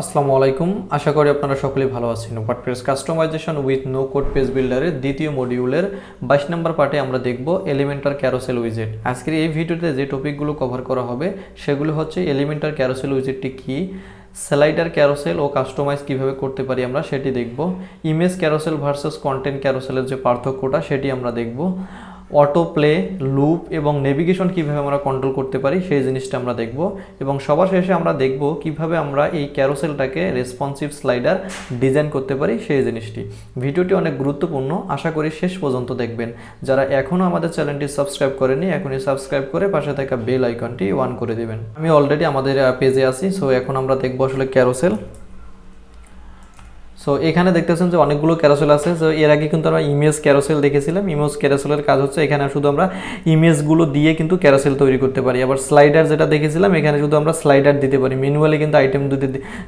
আসসালামু আলাইকুম, আশা করি আপনারা সকলেই ভালো আছেন। WordPress customization with no code page বিল্ডারের দ্বিতীয় মডিউলের 22 নম্বর পার্টে আমরা দেখব এলিমেন্টার ক্যারোসেল উইজেট। আজকের এই ভিডিওতে যে টপিকগুলো কভার করা হবে সেগুলো হচ্ছে এলিমেন্টার ক্যারোসেল উইজেটটি কী, স্লাইডার ক্যারোসেল ও কাস্টমাইজ কিভাবে করতে পারি আমরা সেটি দেখব, ইমেজ ক্যারোসেল ভার্সেস কন্টেন্ট ক্যারোসেলের যে পার্থক্যটা সেটি আমরা দেখব, অটো প্লে, লুপ এবং নেভিগেশন কিভাবে আমরা কন্ট্রোল করতে পারি সেই জিনিসটা আমরা দেখব এবং সবার শেষে আমরা দেখব কিভাবে আমরা এই ক্যারোসেলটাকে রেসপন্সিভ স্লাইডার ডিজাইন করতে পারি সেই জিনিসটি। ভিডিওটি অনেক গুরুত্বপূর্ণ, আশা করি শেষ পর্যন্ত দেখবেন। যারা এখনও আমাদের চ্যানেলটি সাবস্ক্রাইব করেনি এখনই সাবস্ক্রাইব করে পাশে থাকা বেল আইকনটি অন করে দেবেন। আমি অলরেডি আমাদের পেজে আছি, সো এখন আমরা দেখব আসলে ক্যারোসেল। সো এখানে দেখতেছেন যে অনেকগুলো ক্যারোসেল আছে। সো এর আগে কিন্তু আমরা ইমেজ ক্যারোসেল দেখেছিলাম। ইমেজ ক্যারোসেলের কাজ হচ্ছে এখানে শুধু আমরা ইমেজগুলো দিয়ে কিন্তু ক্যারোসেল তৈরি করতে পারি। আবার স্লাইডার যেটা দেখেছিলাম এখানে শুধু আমরা স্লাইডার দিতে পারি, ম্যানুয়ালি কিন্তু আইটেম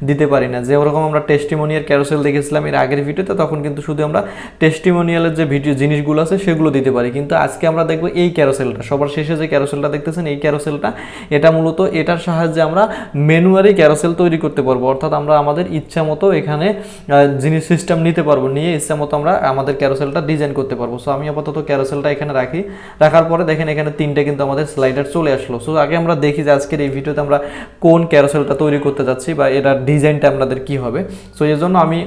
দিতে পারি না। যেরকম আমরা টেস্টিমোনিয়াল ক্যারোসেল দেখেছিলাম এর আগের ভিডিওতে, তখন কিন্তু শুধু আমরা টেস্টিমোনিয়ালের যে ভিডিও জিনিসগুলো আছে সেগুলো দিতে পারি। কিন্তু আজকে আমরা দেখবো এই ক্যারোসেলটা, সবার শেষে যে ক্যারোসেলটা দেখতেছেন এই ক্যারোসেলটা, এটা মূলত এটার সাহায্যে আমরা ম্যানুয়ালি ক্যারোসেল তৈরি করতে পারবো। অর্থাৎ আমরা আমাদের ইচ্ছা মতো এখানে জিনিস সিস্টেম নিতে পারবো, নিয়ে ইচ্ছা মতো আমরা আমাদের ক্যারোসেলটা ডিজাইন করতে পারবো। সো আমি আপাতত ক্যারোসেলটা এখানে রাখার পরে দেখেন এখানে তিনটে কিন্তু আমাদের স্লাইডার চলে আসলো। সো আগে আমরা দেখি যে আজকের এই ভিডিওতে আমরা কোন ক্যারোসেলটা তৈরি করতে যাচ্ছি বা এটার ডিজাইনটা আমাদের কি হবে। সো এর জন্য আমি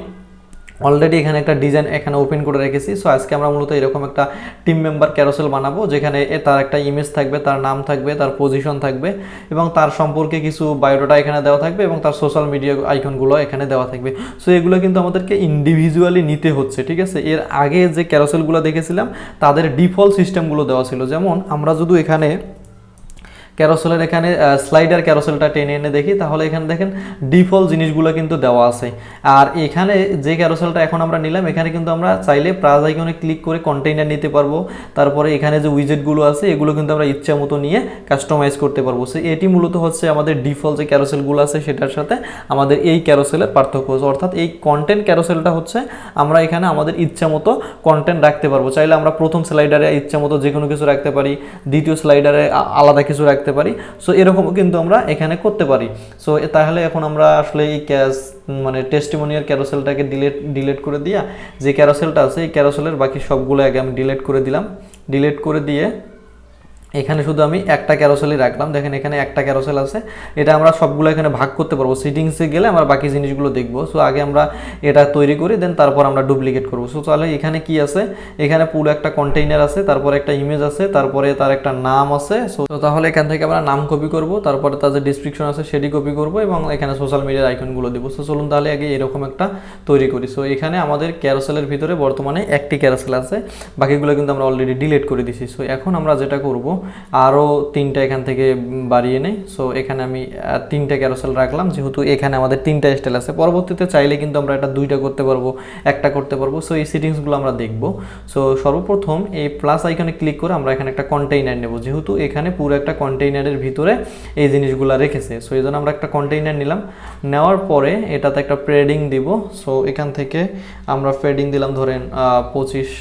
অলরেডি এখানে একটা ডিজাইন এখানে ওপেন করে রেখেছি। সো আজকে আমরা মূলত এরকম একটা টিম মেম্বার ক্যারোসেল বানাবো, যেখানে তার একটা ইমেজ থাকবে, তার নাম থাকবে, তার পজিশন থাকবে এবং তার সম্পর্কে কিছু বায়োডাটা এখানে দেওয়া থাকবে এবং তার সোশ্যাল মিডিয়া আইকনগুলো এখানে দেওয়া থাকবে। সো এগুলো কিন্তু আমাদেরকে ইন্ডিভিজুয়ালি নিতে হচ্ছে, ঠিক আছে। এর আগে যে ক্যারোসেলগুলো দেখেছিলাম তাদের ডিফল্ট সিস্টেমগুলো দেওয়া ছিল। যেমন আমরা যদি এখানে ক্যারোসেলের এখানে স্লাইডার ক্যারোসেলটা টেনে এনে দেখি, তাহলে এখানে দেখেন ডিফল্ট জিনিসগুলো কিন্তু দেওয়া আছে। আর এখানে যে ক্যারোসেলটা এখন আমরা নিলাম এখানে কিন্তু আমরা চাইলে প্লাস আইকনে ক্লিক করে কন্টেইনার নিতে পারবো। তারপরে এখানে যে উইজেটগুলো আছে এগুলো কিন্তু আমরা ইচ্ছা মতো নিয়ে কাস্টমাইজ করতে পারবো। সো এটি মূলত হচ্ছে আমাদের ডিফল্ট যে ক্যারোসেলগুলো আছে সেটার সাথে আমাদের এই ক্যারোসেলের পার্থক্য। অর্থাৎ এই কন্টেন্ট ক্যারোসেলটা হচ্ছে আমরা এখানে আমাদের ইচ্ছা মতো কন্টেন্ট রাখতে পারবো। চাইলে আমরা প্রথম স্লাইডারে ইচ্ছা মতো যে কোনো কিছু রাখতে পারি, দ্বিতীয় স্লাইডারে আলাদা কিছু রাখতে পারি। সো এরকমও কিন্তু আমরা এখানে করতে পারি। সো তাহলে এখন আমরা আসলে এই মানে টেস্টিমোনিয়াল ক্যারোসেলটাকে ডিলিট করে দিয়া যে ক্যারোসেলটা আছে এই ক্যারোসেলের বাকি সবগুলো আগে আমি ডিলিট করে দিলাম। ডিলিট করে দিয়ে এখানে শুধু আমি একটা ক্যারোসেলই রাখলাম। দেখেন এখানে একটা ক্যারোসেল আছে, এটা আমরা সবগুলো এখানে ভাগ করতে পারবো। সেটিংসে গেলে আমরা বাকি জিনিসগুলো দেখবো। সো আগে আমরা এটা তৈরি করি, দেন তারপর আমরা ডুপ্লিকেট করবো। সো তাহলে এখানে কি আছে, এখানে পুরো একটা কন্টেইনার আছে, তারপরে একটা ইমেজ আছে, তারপরে তার একটা নাম আছে। সো তাহলে এখান থেকে আমরা নাম কপি করব, তারপরে তার যে ডিসক্রিপশন আছে সেটি কপি করব এবং এখানে সোশ্যাল মিডিয়ার আইকনগুলো দেবো। সো চলুন তাহলে আগে এরকম একটা তৈরি করি। সো এখানে আমাদের ক্যারোসেলের ভিতরে বর্তমানে একটি ক্যারোসেল আছে, বাকিগুলো কিন্তু আমরা অলরেডি ডিলিট করে দিছি। সো এখন আমরা যেটা করব, আরও তিনটা এখান থেকে বাড়িয়ে নেই। সো এখানে আমি তিনটা ক্যারোসেল রাখলাম, যেহেতু এখানে আমাদের তিনটা স্টাইল আছে। পরবর্তীতে চাইলে কিন্তু আমরা এটা দুইটা করতে পারবো, একটা করতে পারবো। সো এই সেটিংসগুলো আমরা দেখব। সো সর্বপ্রথম এই প্লাস আইকনে ক্লিক করে আমরা এখানে একটা কন্টেইনার নেব, যেহেতু এখানে পুরো একটা কন্টেইনারের ভিতরে এই জিনিসগুলো রেখেছে। সো এই জন্য আমরা একটা কন্টেইনার নিলাম। নেওয়ার পরে এটাতে একটা প্যাডিং দিব। সো এখান থেকে আমরা প্যাডিং দিলাম ধরেন 25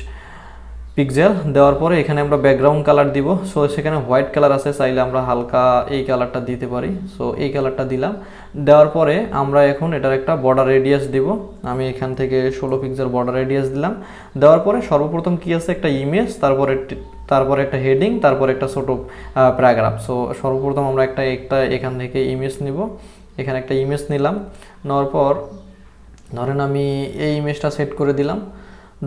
পিক্সেল। দেওয়ার পরে এখানে আমরা ব্যাকগ্রাউন্ড কালার দিব। সো সেখানে হোয়াইট কালার আছে, চাইলে আমরা হালকা এই কালারটা দিতে পারি। সো এই কালারটা দিলাম। দেওয়ার পরে আমরা এখন এটার একটা বর্ডার রেডিয়াস দিব। আমি এখান থেকে 16 পিক্সেল বর্ডার রেডিয়াস দিলাম। দেওয়ার পরে সর্বপ্রথম কি আছে, একটা ইমেজ, তারপরে একটা হেডিং, তারপরে একটা ছোটো প্যারাগ্রাফ। সো সর্বপ্রথম আমরা একটা এখান থেকে ইমেজ নিব। এখানে একটা ইমেজ নিলাম। নেওয়ার পর ধরেন আমি এই ইমেজটা সেট করে দিলাম।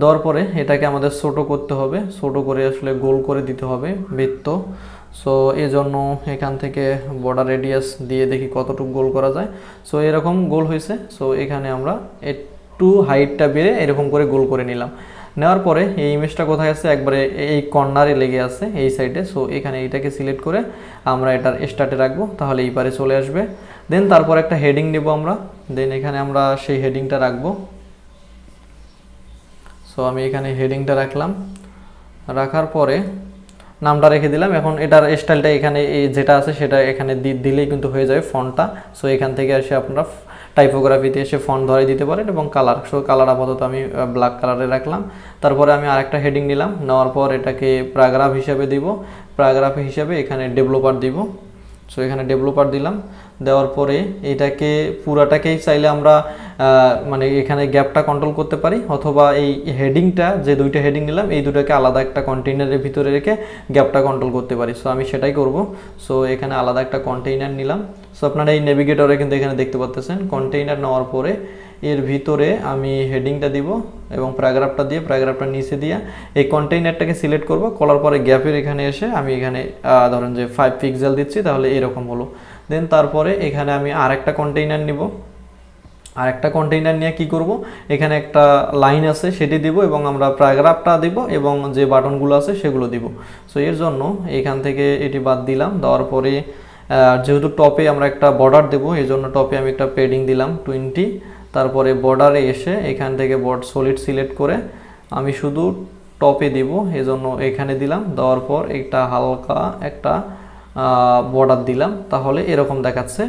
দেওয়ার পরে এটাকে আমাদের ছোটো করতে হবে, ছোটো করে আসলে গোল করে দিতে হবে বৃত্ত। সো এই জন্য এখান থেকে বর্ডার রেডিয়াস দিয়ে দেখি কতটুকু গোল করা যায়। সো এরকম গোল হয়েছে। সো এখানে আমরা একটু হাইটটা বেড়ে এরকম করে গোল করে নিলাম। নেওয়ার পরে এই ইমেজটা কোথায় আছে, একবারে এই কর্নারে লেগে আছে এই সাইডে। সো এখানে এইটাকে সিলেক্ট করে আমরা এটার স্টার্টে রাখবো, তাহলে এই পারে চলে আসবে। দেন তারপর একটা হেডিং নেব আমরা, দেন এখানে আমরা সেই হেডিংটা রাখবো। সো আমি এখানে হেডিংটা রাখলাম, রাখার পরে নামটা রেখে দিলাম। এখন এটার স্টাইলটা এখানে যেটা আছে সেটা এখানে দিলেই কিন্তু হয়ে যাবে ফন্টটা। সো এখান থেকে এসে আপনারা টাইপোগ্রাফিতে এসে ফন্ট ধরে দিতে পারেন এবং কালার। সো কালার আপাতত আমি ব্ল্যাক কালারে রাখলাম। তারপরে আমি আরেকটা হেডিং নিলাম, নেওয়ার পর এটাকে প্যারাগ্রাফ হিসাবে দিব। প্যারাগ্রাফ হিসাবে এখানে ডেভেলপার দিব। সো এখানে ডেভেলপার দিলাম। দেওয়ার পরে এটাকে পুরাটাকেই চাইলে আমরা মানে এখানে গ্যাপটা কন্ট্রোল করতে পারি, অথবা এই হেডিংটা যে দুইটা হেডিং নিলাম এই দুটাকে আলাদা একটা কন্টেইনারের ভিতরে রেখে গ্যাপটা কন্ট্রোল করতে পারি। সো আমি সেটাই করব। সো এখানে আলাদা একটা কন্টেইনার নিলাম। সো আপনারা এই নেভিগেটরে কিন্তু এখানে দেখতে পাচ্ছেন কন্টেইনার নেওয়ার পরে এর ভিতরে আমি হেডিংটা দিব এবং প্যারাগ্রাফটা দিয়ে প্যারাগ্রাফটা নিচে দিয়ে এই কন্টেইনারটাকে সিলেক্ট করব। করার পরে গ্যাপের এখানে এসে আমি এখানে ধরেন যে 5 পিক্সেল দিচ্ছি, তাহলে এরকম হলো। দেন তারপরে এখানে আমি আরেকটা কন্টেইনার নিব। আরেকটা কন্টেইনার নিয়ে কি করব, এখানে একটা লাইন আছে সেটি দিব এবং আমরা প্যারাগ্রাফটা দিব এবং যে বাটনগুলো আছে সেগুলো দিব। সো এর জন্য এখান থেকে এটি বাদ দিলাম। দেওয়ার পরে যেহেতু টপে আমরা একটা বর্ডার দেবো, এই জন্য টপে আমি একটা পেডিং দিলাম 20। তারপরে বর্ডারে এসে এখান থেকে বর্ড সলিড সিলেক্ট করে আমি শুধু টপে দিব, এজন্য এখানে দিলাম। দেওয়ার পর একটা হালকা একটা বর্ডার দিলাম, তাহলে এরকম দেখাচ্ছে।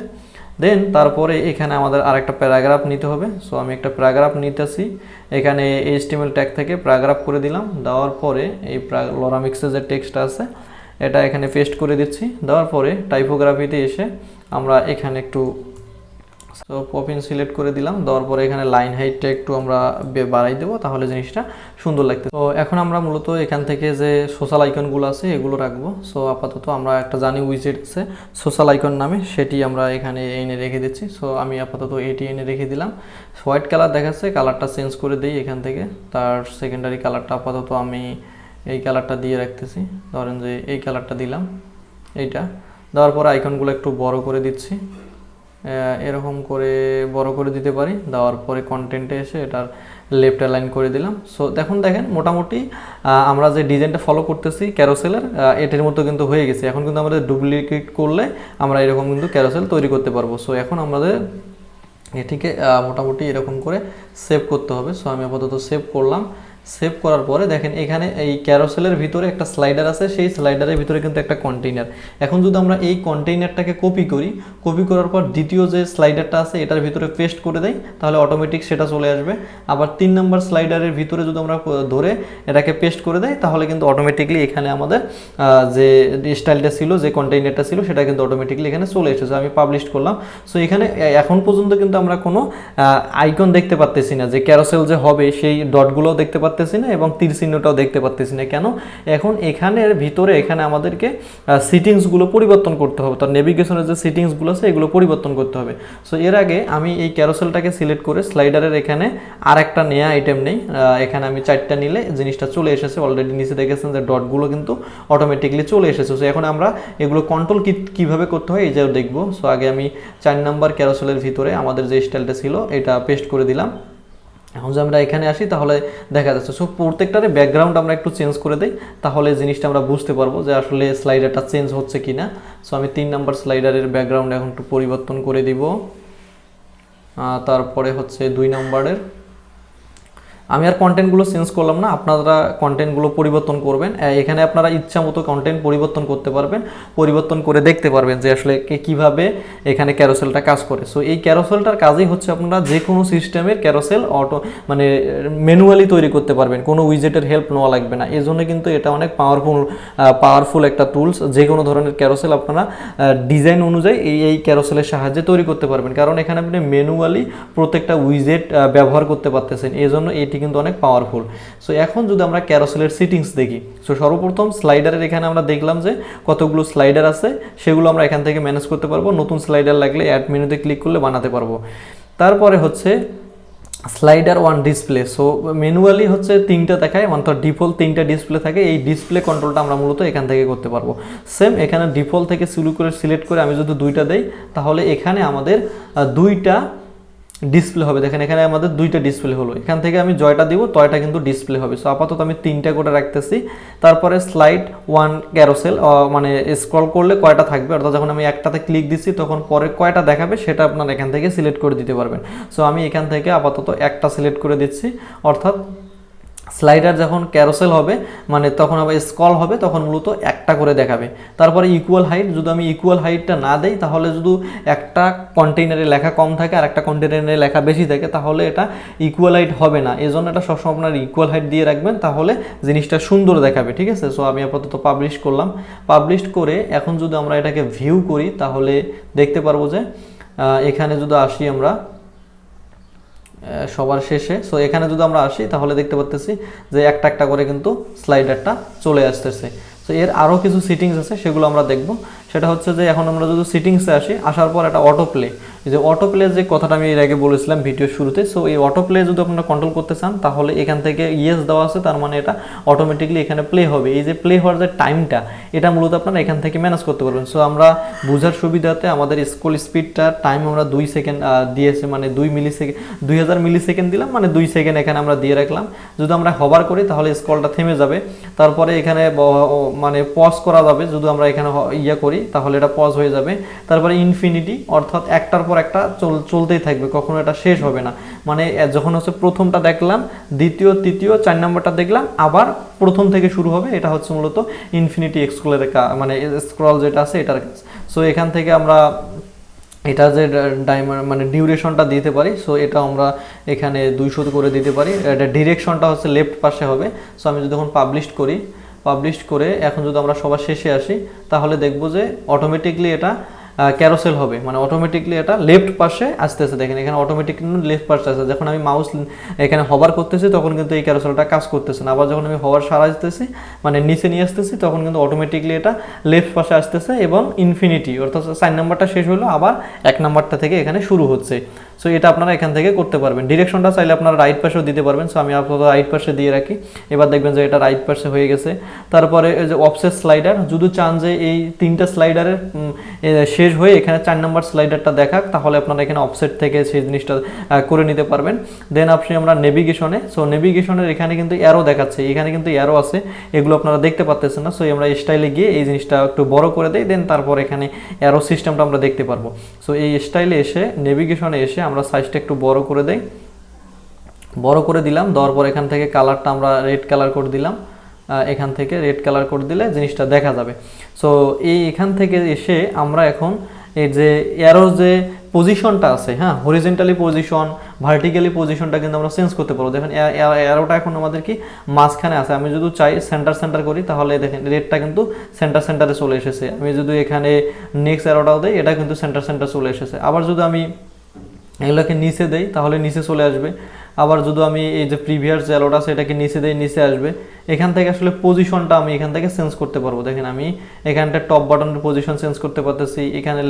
দেন তারপরে এখানে আমাদের আরেকটা প্যারাগ্রাফ নিতে হবে। সো আমি একটা প্যারাগ্রাফ নিতেছি, এখানে HTML ট্যাগ থেকে প্যারাগ্রাফ করে দিলাম। দেওয়ার পরে এই লরামিক্সের যে টেক্সট আছে এটা এখানে পেস্ট করে দিচ্ছি। দেওয়ার পরে টাইপোগ্রাফিতে এসে আমরা এখানে একটু সো পপিন সিলেক্ট করে দিলাম। দেওয়ার পরে এখানে লাইন হাইটটা একটু আমরা বাড়াই দেবো, তাহলে জিনিসটা সুন্দর লাগবে। তো এখন আমরা মূলত এখান থেকে যে সোশ্যাল আইকনগুলো আছে এগুলো রাখবো। সো আপাতত আমরা একটা জানি উইজেট আছে সোশ্যাল আইকন নামে, সেটি আমরা এখানে এনে রেখে দিচ্ছি। সো আমি আপাতত এটি এনে রেখে দিলাম। হোয়াইট কালার দেখাচ্ছে, কালারটা চেঞ্জ করে দিই এখান থেকে। তার সেকেন্ডারি কালারটা আপাতত আমি এই কালারটা দিয়ে রাখতেছি। ধরেন যে এই কালারটা দিলাম, এইটা দেওয়ার পরে আইকনগুলো একটু বড় করে দিচ্ছি, এরকম করে বড় করে দিতে পারি। দেওয়ার পরে কন্টেন্টে এসে এটার লেফট অ্যালাইন করে দিলাম। সো দেখেন মোটামুটি আমরা যে ডিজাইনটা ফলো করতেছি ক্যারোসেলের এটার মতো কিন্তু হয়ে গেছে। এখন কিন্তু আমাদের ডুপ্লিকেট করলে আমরা এরকম কিন্তু ক্যারোসেল তৈরি করতে পারবো। সো এখন আমাদের এটিকে মোটামুটি এরকম করে সেভ করতে হবে। সো আমি আপাতত সেভ করলাম। সেভ করার পরে দেখেন এখানে এই ক্যারোসেলের ভিতরে একটা স্লাইডার আছে, সেই স্লাইডারের ভিতরে কিন্তু একটা কন্টেইনার। এখন যদি আমরা এই কন্টেইনারটাকে কপি করি, কপি করার পর দ্বিতীয় যে স্লাইডারটা আছে এটার ভিতরে পেস্ট করে দেই, তাহলে অটোমেটিক সেটা চলে আসবে। আবার 3 নম্বর স্লাইডারের ভিতরে যদি আমরা ধরে এটাকে পেস্ট করে দেই, তাহলে কিন্তু অটোমেটিকলি এখানে আমাদের যে স্টাইলটা ছিল, যে কন্টেইনারটা ছিল, সেটা কিন্তু অটোমেটিকলি এখানে চলে এসেছে। আমি পাবলিশ করলাম। সো এখানে এখন পর্যন্ত কিন্তু আমরা কোনো আইকন দেখতে পাচ্তেছি না, যে ক্যারোসেল যে হবে সেই ডটগুলোও দেখতে পাচ্তেছি না এবং তীর চিহ্নটাও দেখতে পাচ্তেছি না। কেন? এখন এখানের ভিতরে এখানে আমাদেরকে সিটিংসগুলো পরিবর্তন করতে হবে। তার নেভিগেশনের যে সিটিংসগুলো আছে এগুলো পরিবর্তন করতে হবে। সো এর আগে আমি এই ক্যারোসেলটাকে সিলেক্ট করে স্লাইডারের এখানে আর একটা নেয়া আইটেম নেই, এখানে আমি 4টা নিলে জিনিসটা চলে এসেছে। অলরেডি নিচে দেখেছেন যে ডটগুলো কিন্তু অটোমেটিকলি চলে এসেছে। সো এখন আমরা এগুলো কন্ট্রোল কীভাবে করতে হয় এই যে দেখবো। সো আগে আমি 4 নম্বর ক্যারোসেলের ভিতরে আমাদের যে স্টাইলটা ছিল এটা পেস্ট করে দিলাম। এখন যদি আমরা এখানে আসি তাহলে দেখা যাচ্ছে। সো প্রত্যেকটারে ব্যাকগ্রাউন্ড আমরা একটু চেঞ্জ করে দিই, তাহলে জিনিসটা আমরা বুঝতে পারবো যে আসলে স্লাইডারটা চেঞ্জ হচ্ছে কিনা। সো আমি 3 নম্বর স্লাইডারের ব্যাকগ্রাউন্ড এখন একটু পরিবর্তন করে দিব। তারপরে হচ্ছে 2 নম্বরের আমি আর কন্টেন্টগুলো চেঞ্জ করলাম না, আপনারা কন্টেন্টগুলো পরিবর্তন করবেন। এখানে আপনারা ইচ্ছা মতো কন্টেন্ট পরিবর্তন করতে পারবেন, পরিবর্তন করে দেখতে পারবেন যে আসলে কিভাবে এখানে ক্যারোসেলটা কাজ করে। সো এই ক্যারোসেলটার কাজই হচ্ছে আপনারা যে কোনো সিস্টেমের ক্যারোসেল মানে ম্যানুয়ালি তৈরি করতে পারবেন, কোনো উইজেটের হেল্প নেওয়া লাগবে না। এই জন্য কিন্তু এটা অনেক পাওয়ারফুল একটা টুলস। যে কোনো ধরনের ক্যারোসেল আপনারা ডিজাইন অনুযায়ী এই ক্যারোসেলের সাহায্যে তৈরি করতে পারবেন, কারণ এখানে আপনি ম্যানুয়ালি প্রত্যেকটা উইজেট ব্যবহার করতে পারতেছেন। এই জন্য এটি কিন্তু অনেক পাওয়ারফুল। সো এখন যদি আমরা ক্যারোসেলের সিটিংস দেখি, সো সর্বপ্রথম স্লাইডারের এখানে আমরা দেখলাম যে কতগুলো স্লাইডার আছে, সেগুলো আমরা এখান থেকে ম্যানেজ করতে পারবো। নতুন স্লাইডার লাগলে অ্যাড মেনুতে ক্লিক করলে বানাতে পারবো। তারপরে হচ্ছে স্লাইডার 1 ডিসপ্লে। সো ম্যানুয়ালি হচ্ছে 3টা দেখায়, অর্থাৎ ডিফল্ট 3টা ডিসপ্লে থাকে। এই ডিসপ্লে কন্ট্রোলটা আমরা মূলত এখান থেকে করতে পারবো। সেম এখানে ডিফল্ট থেকে শুরু করে সিলেক্ট করে আমি যদি 2টা দেই, তাহলে এখানে আমাদের 2টা ডিসপ্লে হবে। দেখেন এখানে আমাদের 2টা ডিসপ্লে হলো। এখান থেকে আমি জয়টা দিব, তয়টা কিন্তু ডিসপ্লে হবে। সো আপাতত আমি 3টা করে রাখতেছি। তারপরে স্লাইড 1 ক্যারোসেল, মানে স্ক্রল করলে কয়টা থাকবে, অর্থাৎ যখন আমি একটাতে ক্লিক দিচ্ছি তখন পরে কয়টা দেখাবে সেটা আপনারা এখান থেকে সিলেক্ট করে দিতে পারবেন। সো আমি এখান থেকে আপাতত একটা সিলেক্ট করে দিচ্ছি, অর্থাৎ স্লাইডার যখন ক্যারোসেল হবে মানে তখন আবার স্ক্রল হবে, তখন মূলত একটা করে দেখাবে। তারপরে ইকুয়াল হাইট, যদি আমি ইকুয়াল হাইটটা না দেই তাহলে যদি একটা কন্টেইনারে লেখা কম থাকে আর একটা কন্টেইনারে লেখা বেশি থাকে তাহলে এটা ইকুয়াল হাইট হবে না। এই জন্য এটা সবসময় আপনার ইকুয়াল হাইট দিয়ে রাখবেন, তাহলে জিনিসটা সুন্দর দেখাবে, ঠিক আছে। সো আমি আপাতত পাবলিশ করলাম। পাবলিশ করে এখন যদি আমরা এটাকে ভিউ করি তাহলে দেখতে পারবো যে এখানে যদি আসি আমরা সবার শেষে, সো এখানে যদি আমরা আসি তাহলে দেখতে পাচ্ছি যে একটা একটা করে কিন্তু স্লাইডারটা চলে আসতেছে। সো এর আরও কিছু সিটিংস আছে সেগুলো আমরা দেখব। সেটা হচ্ছে যে এখন আমরা যদি সিটিংসে আসি, আসার পর একটা অটো প্লে, যে অটো প্লে যে কথাটা আমি এর আগে বলেছিলাম ভিডিওর শুরুতে, সো এই অটো প্লে যদি আপনারা কন্ট্রোল করতে চান তাহলে এখান থেকে ইয়েস দেওয়া আছে, তার মানে এটা অটোমেটিকলি এখানে প্লে হবে। এই যে প্লে হওয়ার যে টাইমটা এটা মূলত আপনারা এখান থেকে ম্যানেজ করতে পারবেন। সো আমরা বোঝার সুবিধাতে আমাদের স্ক্রল স্পিডটা টাইম আমরা 2 সেকেন্ড দিয়েছে, মানে 2 মিলিসেকেন্ড, 2000 মিলিসেকেন্ড দিলাম, মানে 2 সেকেন্ড এখানে আমরা দিয়ে রাখলাম। যদি আমরা হভার করি তাহলে স্ক্রলটা থেমে যাবে, তারপরে এখানে মানে পজ করা যাবে, যদি আমরা এখানে ইয়ে করি তাহলে এটা পজ হয়ে যাবে। তারপরে ইনফিনিটি, অর্থাৎ একটার পর একটা চলতেই থাকবে, কখনো এটা শেষ হবে না। মানে যখন হচ্ছে প্রথমটা দেখলাম, দ্বিতীয়, তৃতীয়, 4 নম্বরটা দেখলাম, আবার প্রথম থেকে শুরু হবে। এটা হচ্ছে মূলত ইনফিনিটি স্ক্রলের মানে স্ক্রল যেটা আছে এটার কাজ। সো এখান থেকে আমরা এটা যে মানে ডিউরেশনটা দিতে পারি, সো এটা আমরা এখানে 200 করে দিতে পারি। এটা ডিরেকশনটা হচ্ছে লেফট পাশে হবে। সো আমি যদি এখন পাবলিশ করি, পাবলিশ করে এখন যদি আমরা সবার শেষে আসি তাহলে দেখব যে অটোমেটিকলি এটা ক্যারোসেল হবে, মানে অটোমেটিকলি এটা লেফট পাশে আসতেছে। দেখেন এখানে অটোমেটিকলি লেফট পাশে আসছে। যখন আমি মাউস এখানে হভার করতেছি তখন কিন্তু এই ক্যারোসেলটা কাজ করতেছে না। আবার যখন আমি হভার সারাইতেছি মানে নিচে নিয়ে আসতেছি তখন কিন্তু অটোমেটিকলি এটা লেফট পাশে আসতেছে এবং ইনফিনিটি, অর্থাৎ 4 নাম্বারটা শেষ হলো আবার 1 নাম্বারটা থেকে এখানে শুরু হচ্ছে। সো এটা আপনারা এখান থেকে করতে পারবেন। ডিরেকশনটা চাইলে আপনারা রাইট পাশেও দিতে পারবেন। সো আমি আপাতত রাইট পাশে দিয়ে রাখি। এবার দেখবেন যে এটা রাইট পাশে হয়ে গেছে। তারপরে এই যে অফসেট স্লাইডার, যদি চান যে এই 3টা স্লাইডারের শেষ হয়ে এখানে 4 নাম্বার স্লাইডারটা দেখাক তাহলে আপনারা এখানে অফসেট থেকে সেই জিনিসটা করে নিতে পারবেন। দেন আপনি আমরা নেভিগেশনে, সো নেভিগেশনের এখানে কিন্তু অ্যারো দেখাচ্ছে, এখানে কিন্তু অ্যারো আছে, এগুলো আপনারা দেখতে পাচ্ছেন না। সো আমরা স্টাইলে গিয়ে এই জিনিসটা একটু বড় করে দেই, দেন তারপর এখানে অ্যারো সিস্টেমটা আমরা দেখতে পারবো। সো এই স্টাইলে এসে নেভিগেশনে এসে আমরা সাইজটা একটু বড় করে দেই, বড় করে দিলাম। দেওয়ার পর এখান থেকে কালারটা আমরা রেড কালার করে দিলাম, এখান থেকে রেড কালার করে দিলে জিনিসটা দেখা যাবে। সো এখান থেকে এসে আমরা এখন এই যে অ্যারো যে পজিশনটা আছে, হ্যাঁ, হরিজেন্টালি পজিশন, ভার্টিক্যালি পজিশনটা কিন্তু আমরা চেঞ্জ করতে পারবো। দেখেন অ্যারোটা এখন আমাদের কি মাঝখানে আছে। আমি যদি চাই সেন্টার করি তাহলে দেখেন রেডটা কিন্তু সেন্টারে চলে এসেছে। আমি যদি এখানে নেক্সট অ্যারোটাও দিই এটা কিন্তু সেন্টার চলে এসেছে। আবার যদি আমি এগুলোকে নিচে দেই তাহলে নিচে চলে আসবে। আবার যদি আমি এই যে প্রিভিয়াস যে অ্যারোটা আছে এটাকে নিচে দেই, নিচে আসবে। এখান থেকে আসলে পজিশনটা আমি এখান থেকে চেঞ্জ করতে পারবো। দেখেন আমি এখানটা টপ বাটনের পজিশন চেঞ্জ করতে পারতেছি, এখানে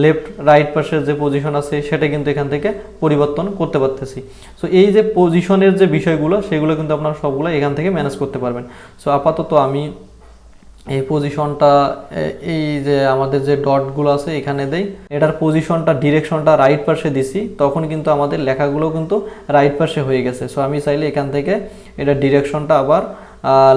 লেফট রাইট পাশের যে পজিশন আছে সেটা কিন্তু এখান থেকে পরিবর্তন করতে পারতেছি। সো এই যে পজিশনের যে বিষয়গুলো সেগুলো কিন্তু আপনারা সবগুলো এখান থেকে ম্যানেজ করতে পারবেন। সো আপাতত আমি এই পজিশনটা, এই যে আমাদের যে ডটগুলো আছে এখানে দেই, এটার পজিশনটা ডিরেকশনটা রাইট পাশে দিছি, তখন কিন্তু আমাদের লেখাগুলো কিন্তু রাইট পাশে হয়ে গেছে। সো আমি চাইলে এখান থেকে এটা ডিরেকশনটা আবার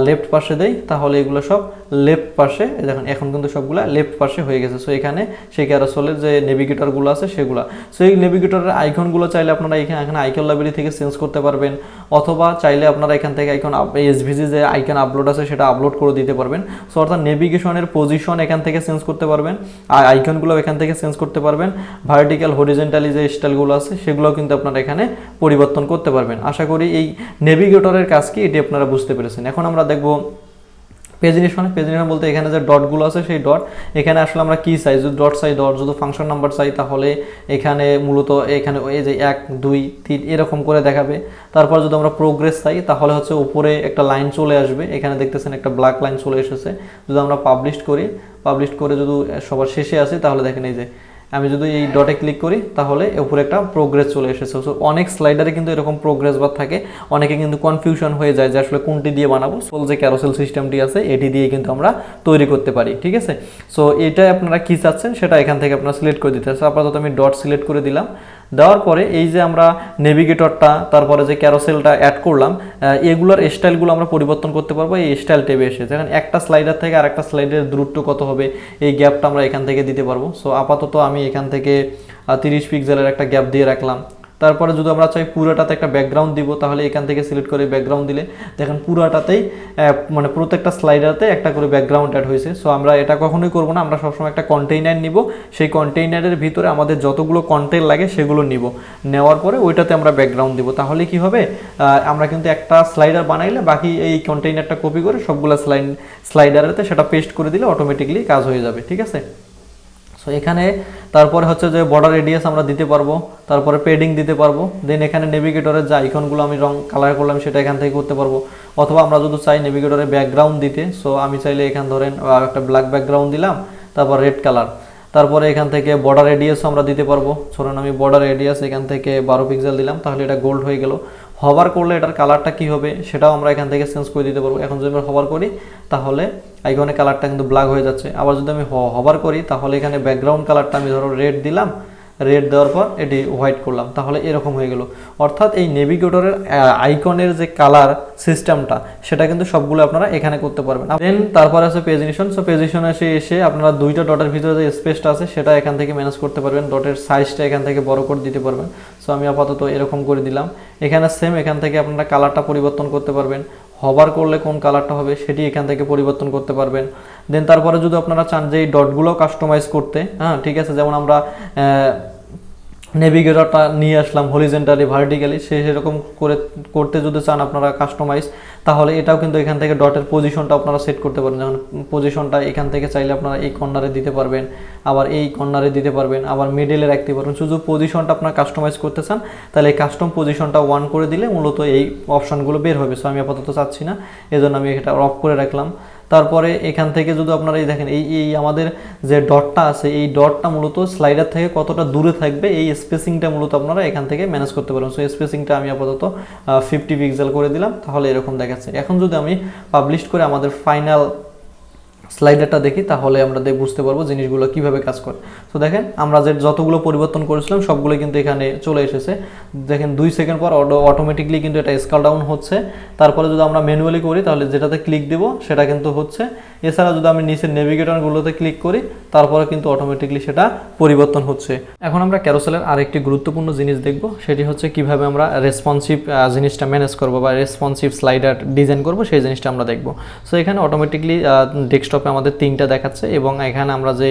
লেফট পাশে দেই, তাহলে এগুলো সব লেফট পাশে, দেখুন এখন কিন্তু সবগুলো লেফট পাশে হয়ে গেছে। সো এখানে সেই ক্যারোসেলের যে নেভিগেটরগুলো আছে সেগুলো, সো এই নেভিগেটরের আইকনগুলো চাইলে আপনারা এখানে আইকন লাইব্রেরি থেকে চেঞ্জ করতে পারবেন, অথবা চাইলে আপনারা এখান থেকে আইকন এসভিজি যে আইকন আপলোড আছে সেটা আপলোড করে দিতে পারবেন। সো অর্থাৎ নেভিগেশনের পজিশন এখান থেকে চেঞ্জ করতে পারবেন, আর আইকনগুলো এখান থেকে চেঞ্জ করতে পারবেন। ভার্টিক্যাল হরিজেন্টালি যে স্টাইলগুলো আছে সেগুলো কিন্তু আপনারা এখানে পরিবর্তন করতে পারবেন। আশা করি এই নেভিগেটরের কাজ কি এটি আপনারা বুঝতে পেরেছেন। এখন আমরা দেখব পেজিনেশন বলতে এখানে যে ডটগুলো আছে সেই ডট, এখানে আসলে আমরা কি চাই, যদি ডট চাই ডট, যদি ফাংশন নাম্বার চাই তাহলে এখানে মূলত এখানে এই যে 1 2 3 এরকম করে দেখাবে। তারপর যদি আমরা প্রোগ্রেস চাই তাহলে হচ্ছে উপরে একটা লাইন চলে আসবে, এখানে দেখতেছেন একটা ব্ল্যাক লাইন চলে এসেছে। যদি আমরা পাবলিশ করে যদি সবার শেষে আসি তাহলে দেখেন এই যে আমি যদি এই ডটে ক্লিক করি তাহলে উপরে একটা প্রোগ্রেস চলে এসেছে। সো অনেক স্লাইডারে কিন্তু এরকম প্রোগ্রেস বার থাকে, অনেকে কিন্তু কনফিউশন হয়ে যায় যে আসলে কোনটি দিয়ে বানাবো। সোল যে ক্যারোসেল সিস্টেমটি আছে এটি দিয়ে কিন্তু আমরা তৈরি করতে পারি, ঠিক আছে। সো এটা আপনারা কি চাচ্ছেন সেটা এখান থেকে আপনারা সিলেক্ট করে দিতে হবে। আপাতত আমি ডট সিলেক্ট করে দিলাম। দেওয়ার পরে এই যে আমরা নেভিগেটরটা তারপরে যে ক্যারোসেলটা অ্যাড করলাম, এগুলোর স্টাইলগুলো আমরা পরিবর্তন করতে পারবো এই স্টাইল ট্যাবে এসে। যেমন একটা স্লাইডার থেকে আরেকটা স্লাইডের দূরত্ব কত হবে এই গ্যাপটা আমরা এখান থেকে দিতে পারবো। সো আপাতত আমি এখান থেকে 30 পিক্সেলের একটা গ্যাপ দিয়ে রাখলাম। তারপরে যদি আমরা চাই পুরোটাতে একটা ব্যাকগ্রাউন্ড দিব, তাহলে এখান থেকে সিলেক্ট করে ব্যাকগ্রাউন্ড দিলে দেখেন পুরোটাতেই মানে প্রত্যেকটা স্লাইডারতে একটা করে ব্যাকগ্রাউন্ড অ্যাড হয়েছে। সো আমরা এটা কখনোই করবো না, আমরা সবসময় একটা কন্টেইনার নিব, সেই কন্টেইনারের ভিতরে আমাদের যতগুলো কন্টেন্ট লাগে সেগুলো নিব, নেওয়ার পরে ওইটাতে আমরা ব্যাকগ্রাউন্ড দিব। তাহলে কি হবে, আমরা কিন্তু একটা স্লাইডার বানাইলে বাকি এই কন্টেইনারটা কপি করে সবগুলো স্লাইডারেতে সেটা পেস্ট করে দিলে অটোমেটিকলি কাজ হয়ে যাবে, ঠিক আছে। সো এখানে তারপরে হচ্ছে যে বর্ডার রেডিয়াস আমরা দিতে পারবো, তারপরে পেডিং দিতে পারবো। দেন এখানে নেভিগেটরের যে আইকনগুলো আমি রং কালার করলাম সেটা এখান থেকে করতে পারবো, অথবা আমরা যদি চাই নেভিগেটরের ব্যাকগ্রাউন্ড দিতে, সো আমি চাইলে এখান ধরেন একটা ব্ল্যাক ব্যাকগ্রাউন্ড দিলাম, তারপর রেড কালার। তারপরে এখান থেকে বর্ডার রেডিয়াসও আমরা দিতে পারবো। ধরুন আমি বর্ডার রেডিয়াস এখান থেকে 12 পিক্সেল দিলাম, তাহলে এটা গোল্ড হয়ে গেল। হভার করলে এটার কালারটা কি হবে সেটাও আমরা এখান থেকে চেঞ্জ করে দিতে পারবো। এখন যদি আমরা হভার করি তাহলে আইকনের কালারটা কিন্তু ব্ল্যাক হয়ে যাচ্ছে। আবার যদি আমি হভার করি তাহলে এখানে ব্যাকগ্রাউন্ড কালারটা আমি ধরো রেড দিলাম, রেড দেওয়ার পর এটি হোয়াইট করলাম, তাহলে এরকম হয়ে গেল। অর্থাৎ এই নেভিগেটরের আইকনের যে কালার সিস্টেমটা সেটা কিন্তু সবগুলো আপনারা এখানে করতে পারবেন। দেন তারপরে আছে পেজিশন। সো পেজিশনে এসে আপনারা দুইটা ডটের ভিতরে যে স্পেসটা আছে সেটা এখান থেকে ম্যানেজ করতে পারবেন, ডটের সাইজটা এখান থেকে বড় করে দিতে পারবেন। সো আমি আপাতত এরকম করে দিলাম। এখানে সেম এখান থেকে আপনারা কালারটা পরিবর্তন করতে পারবেন, হভার করলে কোন কালারটা হবে সেটি এখান থেকে পরিবর্তন করতে পারবেন। দেন তারপরে যদি আপনারা চান যে এই ডটগুলো কাস্টমাইজ করতে, হ্যাঁ ঠিক আছে, যেমন আমরা নেভিগেটরটা নিয়ে আসলাম হরিজেন্টালি ভার্টিক্যালি, সেরকম করে করতে যদি চান আপনারা কাস্টমাইজ, তাহলে এটাও কিন্তু এখান থেকে ডটের পজিশনটা আপনারা সেট করতে পারেন। যেমন পজিশনটা এখান থেকে চাইলে আপনারা এই কর্নারে দিতে পারবেন, আবার এই কর্নারে দিতে পারবেন, আবার মিডলে রাখতে পারবেন। শুধু পজিশনটা আপনারা কাস্টমাইজ করতে চান তাহলে এই কাস্টম পজিশনটা 1 করে দিলে মূলত এই অপশনগুলো বের হবে। সো আমি আপাতত চাচ্ছি না, এজন্য আমি এটা অফ করে রাখলাম। তারপরে এখান থেকে যদি আপনারা এই দেখেন এই আমাদের যে ডটটা আছে, এই ডটটা মূলত স্লাইডার থেকে কতটা দূরে থাকবে এই স্পেসিংটা মূলত আপনারা এখান থেকে ম্যানেজ করতে পারেন। সো স্পেসিংটা আমি আপাতত 50 পিক্সেল করে দিলাম, তাহলে এরকম দেখাচ্ছে। এখন যদি আমি পাবলিশ করে আমাদের ফাইনাল স্লাইডারটা দেখি তাহলে আমরা বুঝতে পারবো জিনিসগুলো কিভাবে কাজ করে। তো দেখেন আমরা যে যতগুলো পরিবর্তন করেছিলাম সবগুলো কিন্তু এখানে চলে এসেছে। দেখেন 2 সেকেন্ড পর অটোমেটিকলি কিন্তু এটা স্কেল ডাউন হচ্ছে। তারপরে যদি আমরা ম্যানুয়ালি করি তাহলে যেটাতে ক্লিক দেব সেটা কিন্তু হচ্ছে। এছাড়া যদি আমি নিচের নেভিগেটরগুলোতে ক্লিক করি তারপরে কিন্তু অটোমেটিকলি সেটা পরিবর্তন হচ্ছে। এখন আমরা ক্যারোসেলের আরেকটি গুরুত্বপূর্ণ জিনিস দেখব, সেটি হচ্ছে কিভাবে আমরা রেসপন্সিভ জিনিসটা ম্যানেজ করব বা রেসপন্সিভ স্লাইডার ডিজাইন করব, সেই জিনিসটা আমরা দেখব। সো এখানে অটোমেটিকলি ডেস্কটপে আমাদের 3টা দেখাচ্ছে, এবং এখানে আমরা যে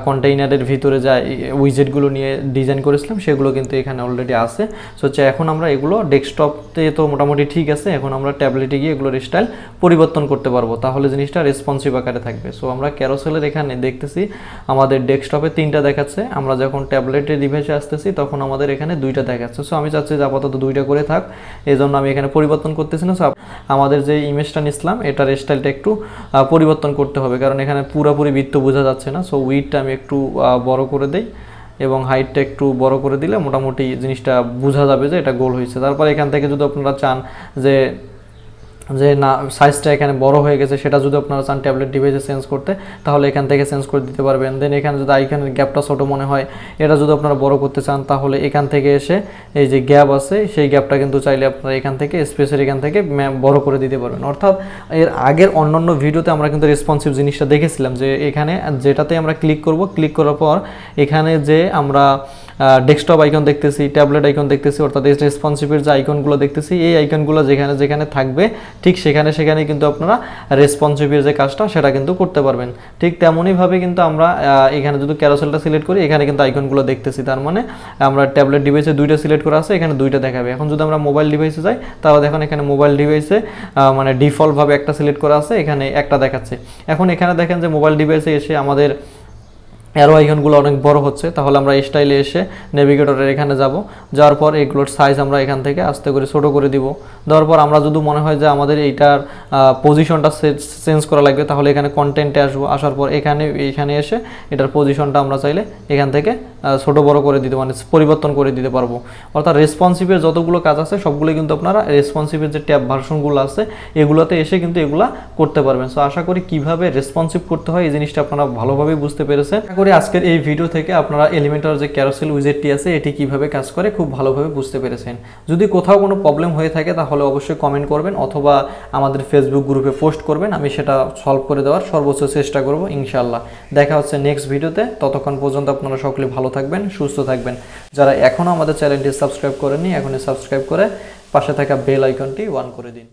কন্টেইনারের ভিতরে যা উইজেটগুলো নিয়ে ডিজাইন করেছিলাম সেগুলো কিন্তু এখানে অলরেডি আছে। সো এখন আমরা এগুলো ডেস্কটপে তো মোটামুটি ঠিক আছে, এখন আমরা ট্যাবলেটে গিয়ে এগুলোর স্টাইল পরিবর্তন করতে পারবো, তাহলে জিনিসটা রেসপন্সিভ আকারে থাকবে। সো আমরা ক্যারোসেলের এখানে দেখতেছি আমাদের ডেস্কটপে 3টা দেখাচ্ছে, আমরা যখন ট্যাবলেটের ডিভাইসে আসতেছি তখন আমাদের এখানে 2টা দেখাচ্ছে। সো আমি চাচ্ছি যে আপাতত 2টা করে থাক, এই জন্য আমি এখানে পরিবর্তন করতেছি না। সো আমাদের যে ইমেজটা নিছিলাম এটার স্টাইলটা একটু পরিবর্তন করতে হবে, কারণ এখানে পুরোপুরি বৃত্ত বোঝা যাচ্ছে না। সো উইডটা আমি একটু বড় করে দেই এবং হাইটটা একটু বড় করে দিলে মোটামুটি জিনিসটা বোঝা যাবে যে এটা গোল হয়েছে। তারপর এখান থেকে যদি আপনারা চান যে না সাইজটা এখানে বড় হয়ে গেছে সেটা যদি আপনারা চান ট্যাবলেট ডিভাইসে চেঞ্জ করতে, তাহলে এখান থেকে চেঞ্জ করে দিতে পারবেন। দেন এখানে যদি আইকনের গ্যাপটা ছোটো মনে হয় এটা যদি আপনারা বড় করতে চান তাহলে এখান থেকে এসে এই যে গ্যাপ আছে সেই গ্যাপটা কিন্তু চাইলে আপনারা এখান থেকে স্পেসের এখান থেকে বড় করে দিতে পারবেন। অর্থাৎ এর আগের অন্যান্য ভিডিওতে আমরা কিন্তু রেসপন্সিভ জিনিসটা দেখেছিলাম যে এখানে যেটাতে আমরা ক্লিক করব, ক্লিক করার পর এখানে যে আমরা ডেস্কটপ আইকন দেখতেছি, ট্যাবলেট আইকন দেখতেছি, অর্থাৎ রেসপন্সিভের যে আইকনগুলো দেখতেছি এই আইকনগুলো যেখানে যেখানে থাকবে ঠিক সেখানে কিন্তু আপনারা রেসপন্সিভের যে কাজটা সেটা কিন্তু করতে পারবেন। ঠিক তেমনইভাবে কিন্তু আমরা এখানে যদি ক্যারোসেলটা সিলেক্ট করি এখানে কিন্তু আইকনগুলো দেখতেছি, তার মানে আমরা ট্যাবলেট ডিভাইসে 2টা সিলেক্ট করা আছে, এখানে 2টা দেখাবে। এখন যদি আমরা মোবাইল ডিভাইসে যাই তাহলে দেখুন এখানে মোবাইল ডিভাইসে মানে ডিফল্টভাবে একটা সিলেক্ট করা আছে, এখানে একটা দেখাচ্ছে। এখন এখানে দেখেন যে মোবাইল ডিভাইসে এসে আমাদের অ্যারো আইকনগুলো অনেক বড় হচ্ছে, তাহলে আমরা স্টাইলে এসে নেভিগেটরের এখানে যাব, যাওয়ার পর এগুলোর সাইজ আমরা এখান থেকে আস্তে করে ছোটো করে দিব। দেওয়ার পর আমরা যদি মনে হয় যে আমাদের এইটার পজিশনটা চেঞ্জ করা লাগবে তাহলে এখানে কন্টেন্টে আসবো, আসার পর এখানে এসে এটার পজিশনটা আমরা চাইলে এখান থেকে ছোটো বড় করে দিতে মানে পরিবর্তন করে দিতে পারবো। অর্থাৎ রেসপন্সিভের যতগুলো কাজ আছে সবগুলো কিন্তু আপনারা রেসপন্সিভের যে ট্যাব ভার্সনগুলো আছে এগুলোতে এসে কিন্তু এগুলা করতে পারবেন। সো আশা করি কীভাবে রেসপন্সিভ করতে হয় এই জিনিসটা আপনারা ভালোভাবে বুঝতে পেরেছেন। করি আজকের এই ভিডিও থেকে আপনারা এলিমেন্টর যে ক্যারোসেল উইজেটটি আছে এটি কিভাবে কাজ করে খুব ভালোভাবে বুঝতে পেরেছেন। যদি কোথাও কোনো প্রবলেম হয়ে থাকে তাহলে অবশ্যই কমেন্ট করবেন অথবা আমাদের ফেসবুক গ্রুপে পোস্ট করবেন, আমি সেটা সলভ করে দেওয়ার সর্বোচ্চ চেষ্টা করব ইনশাআল্লাহ। দেখা হচ্ছে নেক্সট ভিডিওতে, ততক্ষণ পর্যন্ত আপনারা সকলে ভালো থাকবেন, সুস্থ থাকবেন। যারা এখনও আমাদের চ্যানেলটি সাবস্ক্রাইব করেননি এখনই সাবস্ক্রাইব করে পাশে থাকা বেল আইকনটি অন করে দিন।